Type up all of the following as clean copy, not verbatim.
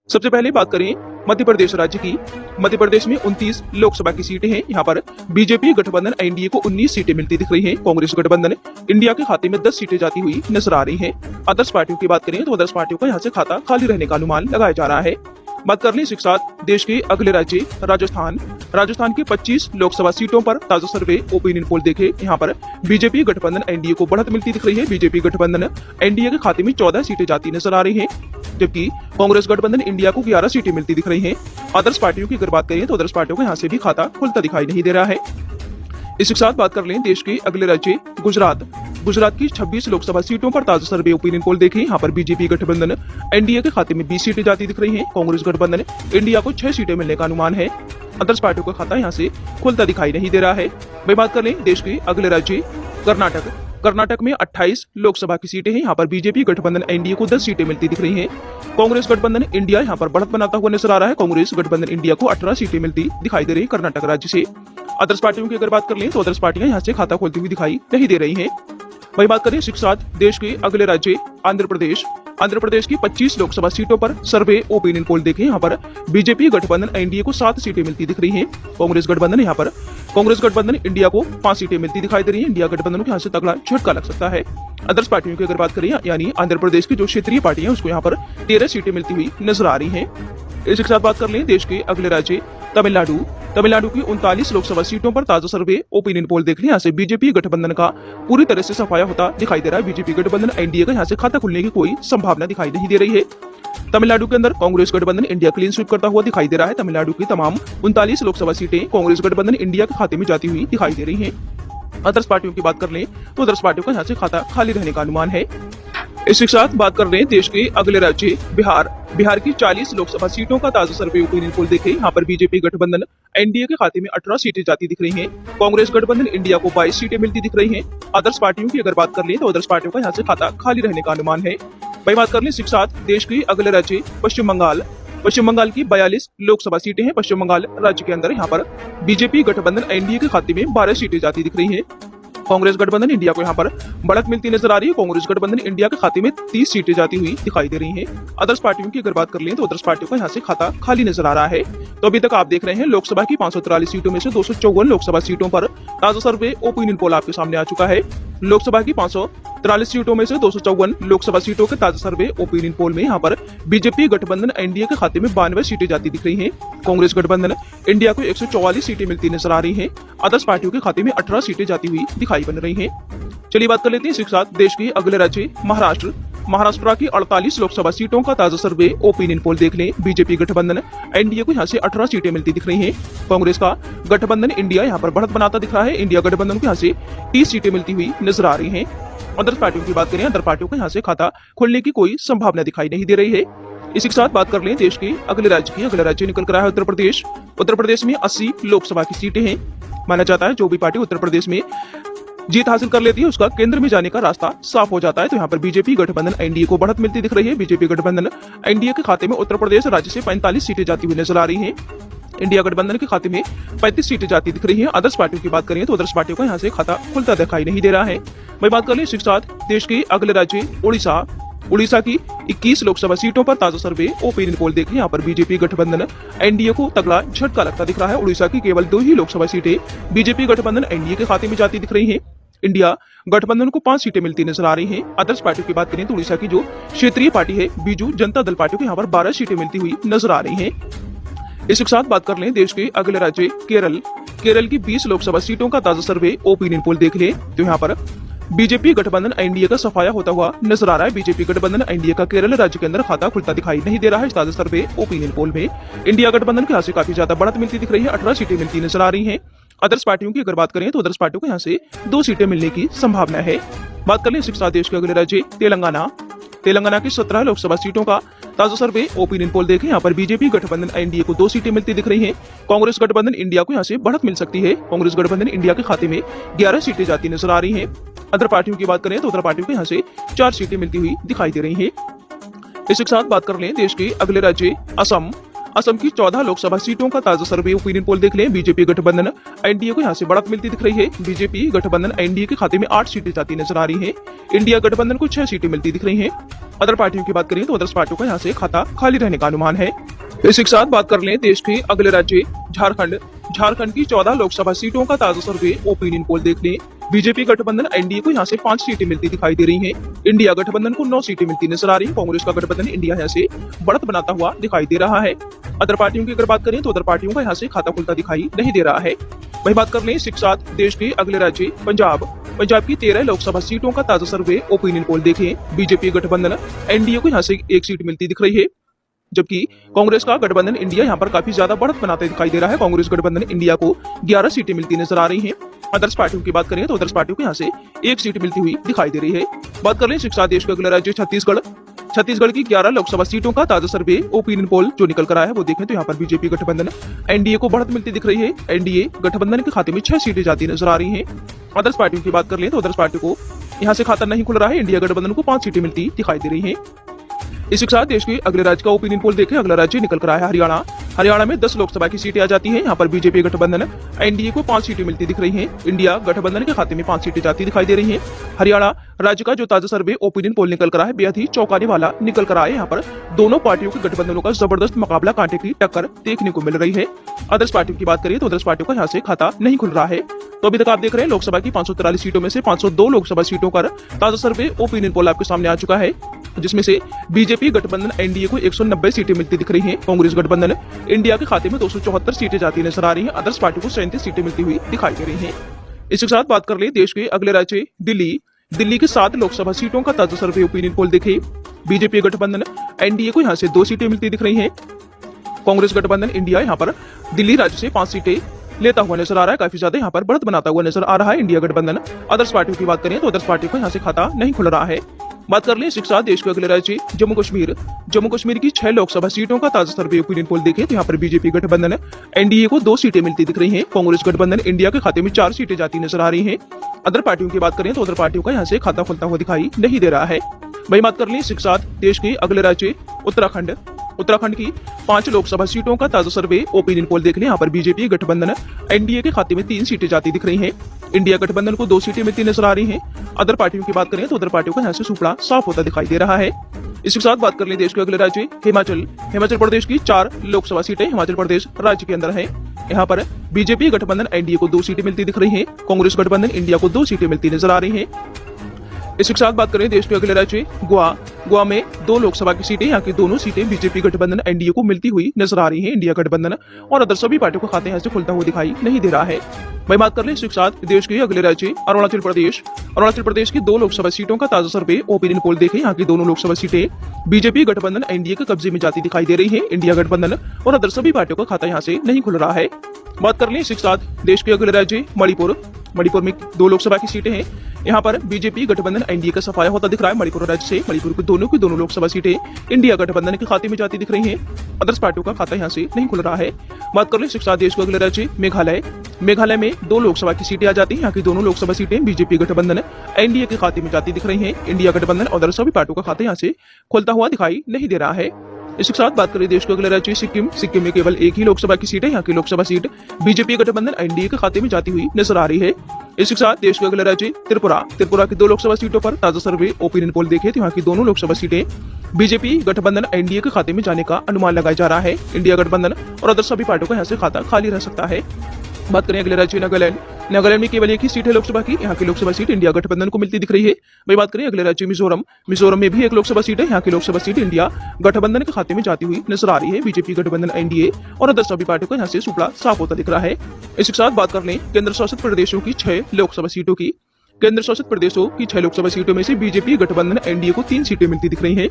सबसे पहले बात करें मध्य प्रदेश राज्य की। मध्य प्रदेश में 29 लोकसभा की सीटें हैं। यहाँ पर बीजेपी गठबंधन एनडीए को 19 सीटें मिलती दिख रही हैं। कांग्रेस गठबंधन इंडिया के खाते में 10 सीटें जाती हुई नजर आ रही हैं। अदर्स पार्टियों की बात करें तो अदर्स पार्टियों का यहाँ से खाता खाली रहने का अनुमान लगाया जा रहा है। बात कर लें इसी के साथ देश के अगले राज्य राजस्थान की 25 लोकसभा सीटों पर ताजा सर्वे ओपिनियन पोल देखे। यहाँ पर बीजेपी गठबंधन एनडीए को बढ़त मिलती दिख रही है। बीजेपी गठबंधन एनडीए के खाते में 14 सीटें जाती नजर आ रही हैं, जबकि कांग्रेस गठबंधन इंडिया को 11 सीटें मिलती दिख रही हैं। अदर्स पार्टियों की अगर बात करें तो अदर्स पार्टियों का यहाँ से भी खाता खुलता दिखाई नहीं दे रहा है। इसी के साथ बात कर लें देश के अगले राज्य गुजरात की 26 लोकसभा सीटों पर ताजा सर्वे ओपिनियन पोल देखें। यहाँ पर बीजेपी गठबंधन एनडीए के खाते में 20 सीटें जाती दिख रही हैं। कांग्रेस गठबंधन इंडिया को 6 सीटें मिलने का अनुमान है। अदर्स पार्टियों का खाता यहाँ से खुलता दिखाई नहीं दे रहा है। वही बात कर लें देश के अगले राज्य कर्नाटक में 28 लोकसभा की सीटें हैं। यहाँ पर बीजेपी गठबंधन एनडीए को 10 सीटें मिलती दिख रही हैं। कांग्रेस गठबंधन इंडिया यहाँ पर बढ़त बनाता हुआ नजर आ रहा है। कांग्रेस गठबंधन इंडिया को 18 सीटें मिलती दिखाई दे रही है कर्नाटक राज्य से। अदर्स पार्टियों की अगर बात कर लें तो अदर्स पार्टियां यहाँ से खाता खोलती हुई दिखाई नहीं दे रही हैं। वही बात करें इसी के साथ देश के अगले राज्य आंध्र प्रदेश की 25 लोकसभा सीटों पर सर्वे ओपिनियन पोल देखें। यहाँ पर बीजेपी गठबंधन एनडीए को 7 सीटें मिलती दिख रही हैं। कांग्रेस गठबंधन इंडिया को 5 सीटें मिलती दिखाई दे रही है। इंडिया गठबंधन को यहाँ से तगड़ा झटका लग सकता है। अदर्स पार्टियों की अगर बात करें यानी आंध्र प्रदेश की जो क्षेत्रीय पार्टी है उसको यहाँ पर 13 सीटें मिलती हुई नजर आ रही हैं। इसी के साथ बात कर लें देश के अगले राज्य तमिलनाडु की 39 लोकसभा सीटों पर ताजा सर्वे ओपिनियन पोल देख लें। यहाँ से बीजेपी गठबंधन का पूरी तरह से सफाया होता दिखाई दे रहा है। बीजेपी गठबंधन एनडीए का यहाँ से खाता खुलने की कोई संभावना दिखाई नहीं दे रही है। तमिलनाडु के अंदर कांग्रेस गठबंधन इंडिया क्लीन स्वीप करता हुआ दिखाई दे रहा है। तमिलनाडु की तमाम 39 लोकसभा सीटें कांग्रेस गठबंधन इंडिया के खाते में जाती हुई दिखाई दे रही है। अदर्स पार्टियों की बात कर लें तो अदर्स पार्टियों का यहाँ से खाता खाली रहने का अनुमान है। इसी के साथ बात कर रहे हैं देश के अगले राज्य बिहार की 40 लोकसभा सीटों का ताजा सर्वे ओपिनियन पोल देखें। यहाँ पर बीजेपी गठबंधन एनडीए के खाते में 18 सीटें जाती दिख रही हैं। कांग्रेस गठबंधन इंडिया को 22 सीटें मिलती दिख रही हैं। अदर्स पार्टियों की अगर बात कर लें तो अदर्स पार्टियों का यहाँ से खाता खाली रहने का अनुमान है। वही बात कर लें इसी के साथ देश के अगले राज्य पश्चिम बंगाल की 42 लोकसभा सीटें हैं। पश्चिम बंगाल राज्य के अंदर यहाँ पर बीजेपी गठबंधन एनडीए के खाते में 12 सीटें जाती दिख रही हैं। कांग्रेस गठबंधन इंडिया को यहाँ पर बढ़त मिलती नजर आ रही है। कांग्रेस गठबंधन इंडिया के खाते में 30 सीटें जाती हुई दिखाई दे रही हैं। अदर्स पार्टियों की अगर बात कर लें तो अदर्स पार्टियों का यहाँ से खाता खाली नजर आ रहा है। तो अभी तक आप देख रहे हैं लोकसभा की 543 सीटों में से 254 लोकसभा सीटों पर ताजा सर्वे ओपिनियन पोल आपके सामने आ चुका है। लोकसभा की 543 सीटों में से 254 लोकसभा सीटों के ताजा सर्वे ओपिनियन पोल में यहाँ पर बीजेपी गठबंधन एनडीए के खाते में 92 सीटें जाती दिख रही हैं। कांग्रेस गठबंधन इंडिया को 144 सीटें मिलती नजर आ रही हैं। अदर्स पार्टियों के खाते में 18 सीटें जाती हुई दिखाई बन रही हैं। चलिए बात कर लेते हैं इसी के साथ देश के अगले राज्य महाराष्ट्र की 48 लोकसभा सीटों का ताजा सर्वे ओपिनियन पोल देख लें। बीजेपी गठबंधन एनडीए को यहाँ से 18 सीटें मिलती दिख रही हैं। कांग्रेस का गठबंधन इंडिया यहाँ पर बढ़त बनाता दिख रहा है। इंडिया गठबंधन को यहाँ से 30 सीटें मिलती हुई नजर आ रही हैं। अदर पार्टियों की बात करें अदर पार्टियों को यहाँ से खाता खुलने की कोई संभावना दिखाई नहीं दे रही है। इसी के साथ बात कर लें देश के अगले राज्य निकल कर रहा है उत्तर प्रदेश में 80 लोकसभा की सीटें हैं। माना जाता है जो भी पार्टी उत्तर प्रदेश में जीत हासिल कर लेती है उसका केंद्र में जाने का रास्ता साफ हो जाता है। तो यहाँ पर बीजेपी गठबंधन एनडीए को बढ़त मिलती दिख रही है। बीजेपी गठबंधन एनडीए के खाते में उत्तर प्रदेश राज्य से 45 सीटें जाती हुई नजर आ रही हैं। इंडिया गठबंधन के खाते में 35 सीटें जाती दिख रही हैं। अदर्स पार्टियों की बात करें तो अदर्स पार्टियों का यहाँ से खाता खुलता दिखाई नहीं दे रहा है। वही बात कर लें इसी के साथ देश के अगले राज्य उड़ीसा की 21 लोकसभा सीटों पर ताजा सर्वे ओपिनियन पोल देखें। यहाँ पर बीजेपी गठबंधन एनडीए को तगड़ा झटका लगता दिख रहा है। उड़ीसा की केवल 2 ही लोकसभा सीटें बीजेपी गठबंधन एनडीए के खाते में जाती दिख रही हैं। इंडिया गठबंधन को 5 सीटें मिलती नजर आ रही हैं। अदर्स पार्टियों की बात करें तो उड़ीसा की जो क्षेत्रीय पार्टी है बीजू जनता दल पार्टी को यहाँ पर 12 सीटें मिलती हुई नजर आ रही हैं। इसी के साथ बात कर लें देश के अगले राज्य केरल की 20 लोकसभा सीटों का ताजा सर्वे ओपिनियन पोल देख लें। तो यहाँ पर बीजेपी गठबंधन एनडीए का सफाया होता हुआ नजर आ रहा है। बीजेपी गठबंधन एनडीए का केरल राज्य के अंदर खाता खुलता दिखाई नहीं दे रहा है। इस ताजा सर्वे ओपिनियन पोल में इंडिया गठबंधन के यहाँ से काफी ज्यादा बढ़त मिलती दिख रही है। 18 सीटें मिलती नजर आ रही हैं। अदर्स पार्टियों की अगर बात करें तो अदर्स पार्टियों को यहाँ से 2 सीटें मिलने की संभावना है। बात कर लें इसी के साथ देश के अगले राज्य तेलंगाना की 17 लोकसभा सीटों का ताजा सर्वे ओपिनियन पोल देखें। यहाँ पर बीजेपी गठबंधन एनडीए को 2 सीटें मिलती दिख रही हैं। कांग्रेस गठबंधन इंडिया को यहाँ से बढ़त मिल सकती है। कांग्रेस गठबंधन इंडिया के खाते में 11 सीटें जाती नजर आ रही हैं। अदर पार्टियों की बात करें तो अदर पार्टियों को यहाँ से 4 सीटें मिलती हुई दिखाई दे रही हैं। इसी के साथ बात कर लें देश के अगले राज्य असम की 14 लोकसभा सीटों का ताजा सर्वे ओपिनियन पोल देख लें। बीजेपी गठबंधन एनडीए को यहाँ से बढ़त मिलती दिख रही है। बीजेपी गठबंधन एनडीए के खाते में 8 सीटें जाती नजर आ रही है। इंडिया गठबंधन को 6 सीटें मिलती दिख रही है। अदर पार्टियों की बात करें तो अदर्स पार्टियों का यहाँ से खाता खाली रहने का अनुमान है। इसी के साथ बात कर लें देश के अगले राज्य झारखंड की 14 लोकसभा सीटों का ताजा सर्वे ओपिनियन पोल देख लें। बीजेपी गठबंधन एनडीए को यहाँ से 5 सीटें मिलती दिखाई दे रही हैं। इंडिया गठबंधन को 9 सीटें मिलती नजर आ रही है। कांग्रेस का गठबंधन इंडिया यहाँ से बढ़त बनाता हुआ दिखाई दे रहा है। अदर पार्टियों की अगर बात करें तो अदर पार्टियों का यहाँ से खाता खुलता दिखाई नहीं दे रहा है। वही बात कर लें इसी के साथ देश के अगले राज्य पंजाब की 13 लोकसभा सीटों का ताजा सर्वे ओपिनियन पोल देखें। बीजेपी गठबंधन एनडीए को यहाँ से 1 सीट मिलती दिख रही है, जबकि कांग्रेस का गठबंधन इंडिया यहाँ पर काफी ज्यादा बढ़त बनाते दिखाई दे रहा है। कांग्रेस गठबंधन इंडिया को 11 सीटें मिलती नजर आ रही हैं। अदर्स पार्टियों की बात करें तो अदर्स पार्टियों को यहाँ से 1 सीट मिलती हुई दिखाई दे रही है। बात कर लें शिक्षा देश के अगले राज्य छत्तीसगढ़ की 11 लोकसभा सीटों का ताजा सर्वे ओपिनियन पोल जो निकल कर आया है वो देखें तो यहाँ पर बीजेपी गठबंधन एनडीए को बढ़त मिलती दिख रही है। एनडीए गठबंधन के खाते में 6 सीटें जाती नजर आ रही हैं। अदर्स पार्टियों की बात कर लें तो अदर्स पार्टियों को यहाँ से खाता नहीं खुल रहा है। इंडिया गठबंधन को 5 सीटें मिलती दिखाई दे रही है। इसी के साथ देश के अगले राज्य का ओपिनियन पोल देखें। अगला राज्य निकल कर आया है हरियाणा में 10 लोकसभा की सीटें आ जाती हैं। यहाँ पर बीजेपी गठबंधन एनडीए को 5 सीटें मिलती दिख रही हैं। इंडिया गठबंधन के खाते में 5 सीटें जाती दिखाई दे रही हैं। हरियाणा राज्य का जो ताजा सर्वे ओपिनियन पोल निकल कर आया है बेहद ही चौंकाने वाला निकल कर आया है। यहाँ पर दोनों पार्टियों के गठबंधनों का जबरदस्त मुकाबला, कांटे की टक्कर देखने को मिल रही है। अदर्स पार्टियों की बात करिए तो अदर्स पार्टियों का यहाँ से खाता नहीं खुल रहा है। तो अभी तक आप देख रहे हैं लोकसभा की 543 सीटों में से 502 लोकसभा सीटों पर ताजा सर्वे ओपिनियन पोल आपके सामने आ चुका है, जिसमें से बीजेपी गठबंधन एनडीए को 190 सीटें मिलती दिख रही हैं। कांग्रेस गठबंधन इंडिया के खाते में 274 सीटें जाती नजर आ रही हैं। अदर्स पार्टी को 37 सीटें मिलती हुई दिखाई दे रही हैं। इसी के साथ बात कर ले देश के अगले राज्य दिल्ली के 7 लोकसभा सीटों का ताजा सर्वे ओपिनियन पोल देखे। बीजेपी गठबंधन एनडीए को यहाँ से 2 सीटें मिलती दिख रही हैं। कांग्रेस गठबंधन इंडिया यहाँ पर दिल्ली राज्य से 5 सीटें लेता हुआ नजर आ रहा है, काफी ज्यादा यहाँ पर बढ़त बनाता हुआ नजर आ रहा है इंडिया गठबंधन। अदर्स पार्टियों की बात करें तो अदर्स पार्टी को यहाँ से खाता नहीं खुल रहा है। बात कर लें शिक्षा देश के अगले राज्य जम्मू कश्मीर की 6 लोकसभा सीटों का ताजा सर्वे ओपिनियन पोल देखें तो यहाँ पर बीजेपी गठबंधन एनडीए को 2 सीटें मिलती दिख रही हैं। कांग्रेस गठबंधन इंडिया के खाते में 4 सीटें जाती नजर आ रही हैं। अदर पार्टियों की बात करें तो अदर पार्टियों का यहाँ से खाता खुलता हुआ दिखाई नहीं दे रहा है। वही बात कर लें शिक्षा देश के अगले राज्य उत्तराखंड की 5 लोकसभा सीटों का ताजा सर्वे ओपिनियन पोल देख लें। यहाँ पर बीजेपी गठबंधन एनडीए के खाते में 3 सीटें जाती दिख रही हैं। इंडिया गठबंधन को 2 सीटें मिलती नजर आ रही हैं। अदर पार्टियों की बात करें तो अदर पार्टियों का यहाँ से सुपड़ा साफ होता दिखाई दे रहा है। इसी के साथ बात कर लें देश के अगले राज्य हिमाचल प्रदेश की 4 लोकसभा सीटें हिमाचल प्रदेश राज्य के अंदर है। यहाँ पर बीजेपी गठबंधन एनडीए को 2 सीटें मिलती दिख रही है। कांग्रेस गठबंधन इंडिया को 2 सीटें मिलती नजर आ रही है। इसी के साथ बात करें देश के अगले राज्य गोवा में 2 लोकसभा की सीटें, यहाँ की दोनों सीटें बीजेपी गठबंधन एनडीए को मिलती हुई नजर आ रही हैं। इंडिया गठबंधन और अदर सभी पार्टियों का खाते यहाँ से खुलता हुआ दिखाई नहीं दे रहा है। वही बात कर लें इसी के साथ देश के अगले राज्य अरुणाचल प्रदेश की 2 लोकसभा सीटों का ताजा सर्वे ओपिनियन पोल देखें। यहाँ की दोनों लोकसभा सीटें बीजेपी गठबंधन एनडीए के कब्जे में जाती दिखाई दे रही है। इंडिया गठबंधन और अदर सभी पार्टियों का खाता यहाँ से नहीं खुल रहा है। बात कर लें इसी के साथ देश के अगले राज्य मणिपुर में 2 लोकसभा की सीटें हैं। यहाँ पर बीजेपी गठबंधन एनडीए का सफाया होता दिख रहा है। मणिपुर राज्य से मणिपुर की दोनों लोकसभा सीटें इंडिया गठबंधन के खाते में जाती दिख रही हैं। अदर्स पार्टियों का खाता यहाँ से नहीं खुल रहा है। बात कर लें शिक्षा देश के अगले राज्य मेघालय में 2 लोकसभा की सीटें आ जाती हैं। यहाँ की दोनों लोकसभा सीटें बीजेपी गठबंधन एनडीए के खाते में जाती दिख रही हैं। इंडिया गठबंधन और अदर सभी पार्टियों का खाता यहाँ से खुलता हुआ दिखाई नहीं दे रहा है। इसी के साथ बात करें देश के अगले राज्य सिक्किम में केवल 1 ही लोकसभा की सीट है। यहाँ की लोकसभा सीट बीजेपी गठबंधन एनडीए के खाते में जाती हुई नजर आ रही है। इसी के साथ देश के अगले राज्य त्रिपुरा की 2 लोकसभा सीटों पर ताजा सर्वे ओपिनियन पोल देखे तो यहाँ की दोनों लोकसभा सीटें बीजेपी गठबंधन एनडीए के खाते में जाने का अनुमान लगाया जा रहा है। इंडिया गठबंधन और अदर सभी पार्टियों का यहाँ से खाता खाली रह सकता है। बात करें अगले राज्य नागालैंड में केवल 1 ही सीट है लोकसभा की। यहाँ की लोकसभा सीट इंडिया गठबंधन को मिलती दिख रही है। वही बात करें अगले राज्य मिजोरम में भी 1 लोकसभा सीट है। यहाँ की लोकसभा सीट इंडिया गठबंधन के खाते में जाती हुई नजर आ रही है। बीजेपी गठबंधन एनडीए और अदर सभी पार्टियों का यहाँ से सुपड़ा साफ होता दिख रहा है। इसके साथ बात कर लें केंद्र शासित प्रदेशों की 6 लोकसभा सीटों की। केंद्र शासित प्रदेशों की 6 लोकसभा सीटों में से बीजेपी गठबंधन एनडीए को 3 सीटें मिलती दिख रही है।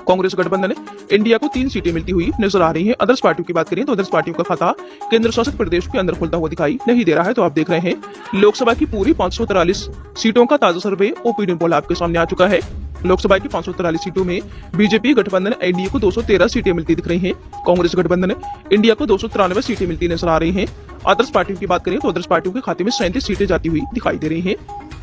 कांग्रेस गठबंधन इंडिया को 3 सीटें मिलती हुई नजर आ रही हैं। अदर्स पार्टियों की बात करें तो अदर्स पार्टियों का खाता केंद्र शासित प्रदेश के अंदर खुलता हुआ दिखाई नहीं दे रहा है। तो आप देख रहे हैं लोकसभा की पूरी 543 सीटों का ताजा सर्वे ओपिनियन पोल आपके सामने आ चुका है। लोकसभा की 543 सीटों में बीजेपी गठबंधन एनडीए को 213 सीटें मिलती दिख रही हैं। कांग्रेस गठबंधन इंडिया को 293 सीटें मिलती नजर आ रही हैं। अदर्स पार्टियों की बात करें तो अदर्स पार्टियों के खाते में 37 सीटें जाती हुई दिखाई दे रही हैं।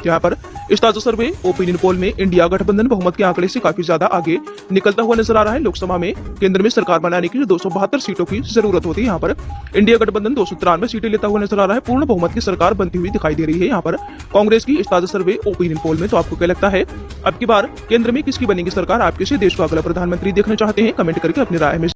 यहाँ पर इस ताजा सर्वे ओपिनियन पोल में इंडिया गठबंधन बहुमत के आंकड़े से काफी ज्यादा आगे निकलता हुआ नजर आ रहा है। लोकसभा में केंद्र में सरकार बनाने के लिए 272 सीटों की जरूरत होती है। यहाँ पर इंडिया गठबंधन 293 सीटें लेता हुआ नजर आ रहा है। पूर्ण बहुमत की सरकार बनती हुई दिखाई दे रही है यहाँ पर कांग्रेस की इस ताजा सर्वे ओपिनियन पोल में। तो आपको क्या लगता है, अब की बार केंद्र में किसकी बनेगी सरकार? आप किसी देश को अगला प्रधानमंत्री देखना चाहते हैं? कमेंट करके अपनी राय में